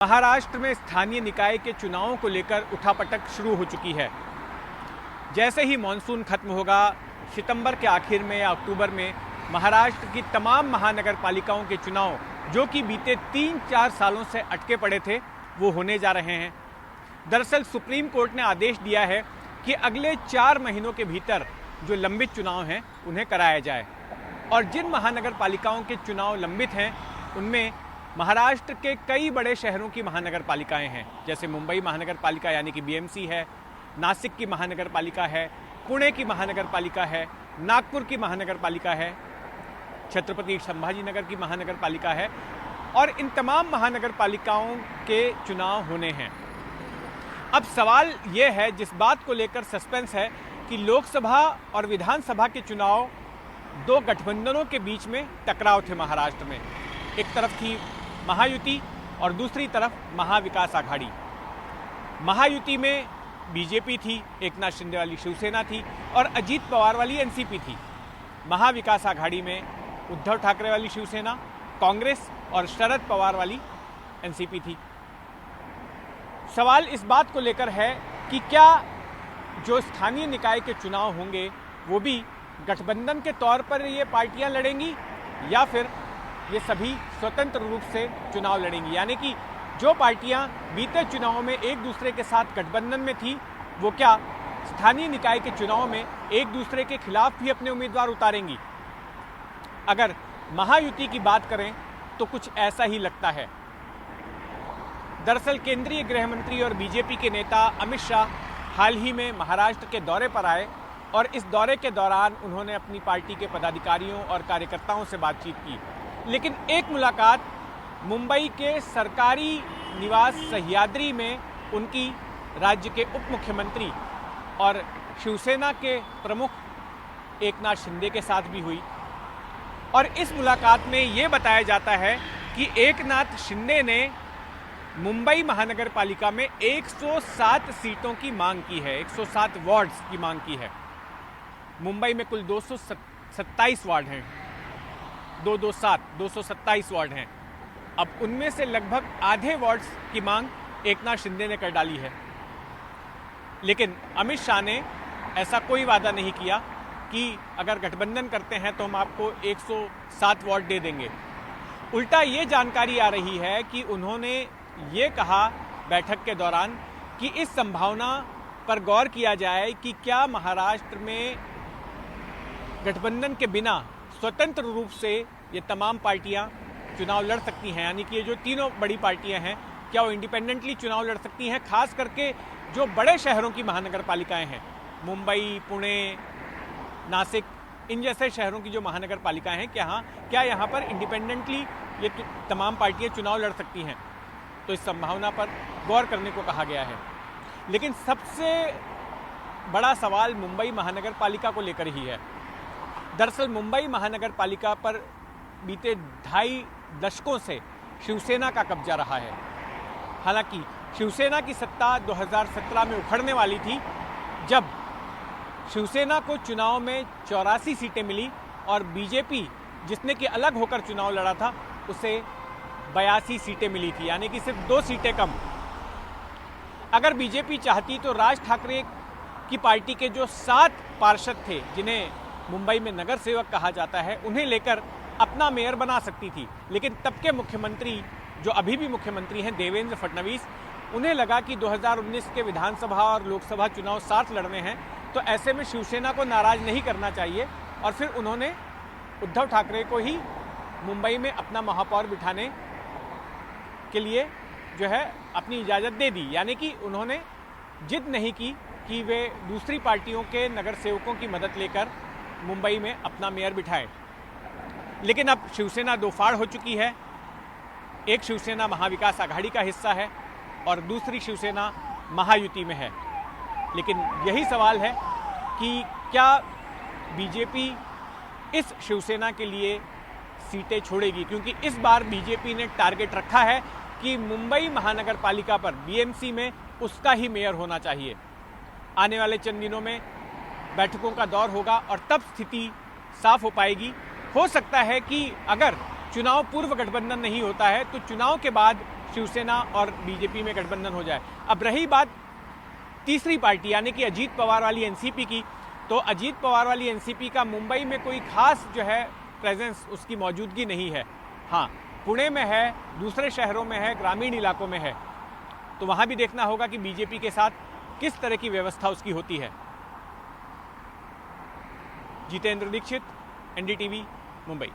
महाराष्ट्र में स्थानीय निकाय के चुनावों को लेकर उठापटक शुरू हो चुकी है। जैसे ही मॉनसून खत्म होगा, सितंबर के आखिर में या अक्टूबर में महाराष्ट्र की तमाम महानगर पालिकाओं के चुनाव, जो कि बीते 3-4 सालों से अटके पड़े थे, वो होने जा रहे हैं। दरअसल सुप्रीम कोर्ट ने आदेश दिया है कि अगले 4 महीनों के भीतर जो लंबित चुनाव हैं उन्हें कराया जाए। और जिन महानगर पालिकाओं के चुनाव लंबित हैं उनमें महाराष्ट्र के कई बड़े शहरों की महानगर पालिकाएं हैं, जैसे मुंबई महानगर पालिका यानी कि बीएमसी है, नासिक की महानगर पालिका है, पुणे की महानगर पालिका है, नागपुर की महानगर पालिका है, छत्रपति संभाजीनगर की महानगर पालिका है। और इन तमाम महानगर पालिकाओं के चुनाव होने हैं। अब सवाल ये है, जिस बात को लेकर सस्पेंस है कि लोकसभा और विधानसभा के चुनाव 2 गठबंधनों के बीच में टकराव थे महाराष्ट्र में। एक तरफ थी महायुति और दूसरी तरफ महाविकास आघाड़ी। महायुति में बीजेपी थी, एकनाथ शिंदे वाली शिवसेना थी और अजीत पवार वाली एनसीपी थी। महाविकास आघाड़ी में उद्धव ठाकरे वाली शिवसेना, कांग्रेस और शरद पवार वाली एनसीपी थी। सवाल इस बात को लेकर है कि क्या जो स्थानीय निकाय के चुनाव होंगे वो भी गठबंधन के तौर पर ये पार्टियां लड़ेंगी या फिर ये सभी स्वतंत्र रूप से चुनाव लड़ेंगी। यानी कि जो पार्टियां बीते चुनावों में एक दूसरे के साथ गठबंधन में थी, वो क्या स्थानीय निकाय के चुनाव में एक दूसरे के खिलाफ भी अपने उम्मीदवार उतारेंगी। अगर महायुति की बात करें तो कुछ ऐसा ही लगता है। दरअसल केंद्रीय गृह मंत्री और बीजेपी के नेता अमित शाह हाल ही में महाराष्ट्र के दौरे पर आए और इस दौरे के दौरान उन्होंने अपनी पार्टी के पदाधिकारियों और कार्यकर्ताओं से बातचीत की। लेकिन एक मुलाकात मुंबई के सरकारी निवास सह्याद्री में उनकी राज्य के उप मुख्यमंत्री और शिवसेना के प्रमुख एकनाथ शिंदे के साथ भी हुई। और इस मुलाकात में ये बताया जाता है कि एकनाथ शिंदे ने मुंबई महानगर पालिका में 107 सीटों की मांग की है, 107 वार्ड्स की मांग की है। मुंबई में कुल 227 वार्ड हैं, 227 वार्ड हैं। अब उनमें से लगभग आधे वार्ड्स की मांग एकनाथ शिंदे ने कर डाली है। लेकिन अमित शाह ने ऐसा कोई वादा नहीं किया कि अगर गठबंधन करते हैं तो हम आपको 107 वार्ड दे देंगे। उल्टा ये जानकारी आ रही है कि उन्होंने ये कहा बैठक के दौरान कि इस संभावना पर गौर किया जाए कि क्या महाराष्ट्र में गठबंधन के बिना स्वतंत्र रूप से ये तमाम पार्टियां चुनाव लड़ सकती हैं। यानी कि ये जो तीनों बड़ी पार्टियां हैं, क्या वो इंडिपेंडेंटली चुनाव लड़ सकती हैं। खास करके जो बड़े शहरों की महानगर पालिकाएं हैं, मुंबई, पुणे, नासिक, इन जैसे शहरों की जो महानगर पालिकाएं हैं, क्या यहाँ पर इंडिपेंडेंटली ये तमाम पार्टियां चुनाव लड़ सकती हैं। तो इस संभावना पर गौर करने को कहा गया है। लेकिन सबसे बड़ा सवाल मुंबई महानगर पालिका को लेकर ही है। दरअसल मुंबई महानगर पालिका पर बीते 2.5 दशकों से शिवसेना का कब्जा रहा है। हालांकि शिवसेना की सत्ता 2017 में उखड़ने वाली थी, जब शिवसेना को चुनाव में 84 सीटें मिली और बीजेपी, जिसने कि अलग होकर चुनाव लड़ा था, उसे 82 सीटें मिली थी, यानी कि सिर्फ 2 सीटें कम। अगर बीजेपी चाहती तो राज ठाकरे की पार्टी के जो 7 पार्षद थे, जिन्हें मुंबई में नगर सेवक कहा जाता है, उन्हें लेकर अपना मेयर बना सकती थी। लेकिन तब के मुख्यमंत्री, जो अभी भी मुख्यमंत्री हैं, देवेंद्र फडणवीस, उन्हें लगा कि 2019 के विधानसभा और लोकसभा चुनाव साथ लड़ने हैं, तो ऐसे में शिवसेना को नाराज नहीं करना चाहिए। और फिर उन्होंने उद्धव ठाकरे को ही मुंबई में अपना महापौर बिठाने के लिए जो है अपनी इजाज़त दे दी। यानी कि उन्होंने जिद नहीं की कि वे दूसरी पार्टियों के नगर सेवकों की मदद लेकर मुंबई में अपना मेयर बिठाए। लेकिन अब शिवसेना 2 फाड़ हो चुकी है। एक शिवसेना महाविकास आघाड़ी का हिस्सा है और दूसरी शिवसेना महायुति में है। लेकिन यही सवाल है कि क्या बीजेपी इस शिवसेना के लिए सीटें छोड़ेगी, क्योंकि इस बार बीजेपी ने टारगेट रखा है कि मुंबई महानगर पालिका पर बीएमसी में उसका ही मेयर होना चाहिए। आने वाले चंद दिनों में बैठकों का दौर होगा और तब स्थिति साफ हो पाएगी। हो सकता है कि अगर चुनाव पूर्व गठबंधन नहीं होता है तो चुनाव के बाद शिवसेना और बीजेपी में गठबंधन हो जाए। अब रही बात तीसरी पार्टी यानी कि अजीत पवार वाली एनसीपी की, तो अजीत पवार वाली एनसीपी का मुंबई में कोई खास जो है प्रेजेंस, उसकी मौजूदगी नहीं है। हाँ, पुणे में है, दूसरे शहरों में है, ग्रामीण इलाकों में है, तो वहाँ भी देखना होगा कि बीजेपी के साथ किस तरह की व्यवस्था उसकी होती है। जितेंद्र दीक्षित, एनडीटीवी, मुंबई।